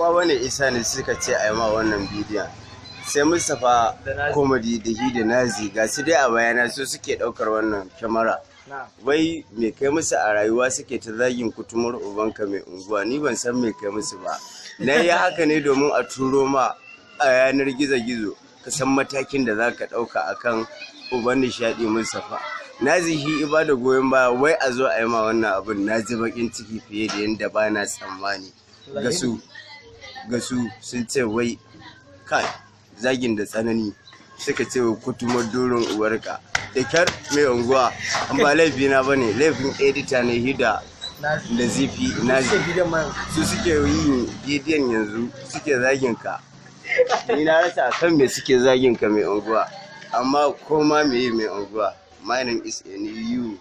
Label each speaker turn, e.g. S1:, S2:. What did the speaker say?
S1: kowa bane isa ne suka ce a yi ma wannan bidiyon. Sai Mustapha Comedy da da Nazi ga su dai a bayana su suke daukar wannan kyamara. Wai me kai musu a rayuwa suke ta zagin kutumar ubanka mai unguwa, ni ban san me kai musu ba. Na yi haka ne domin a turo ma a yanar gizo-gizo ka san matakin da za ka ɗauka akan uban nishaɗi Mustapha. Nazi shi ibada goyon baya wai a zo a yi ma wannan abin, na ji bakin ciki fiye da yadda ba na tsammani. Gasu sun ce wai kai zagin da tsanani, suka ce wa kutumar doron uwarka da kyar mai unguwa. An ba laifina ba ne, laifin edita ne hida da zifi Nazi su suke yi bidiyon yanzu suke zagin ka. Ni na rasa kan me suke zagin ka mai unguwa, amma koma me mai unguwa. My name is NU.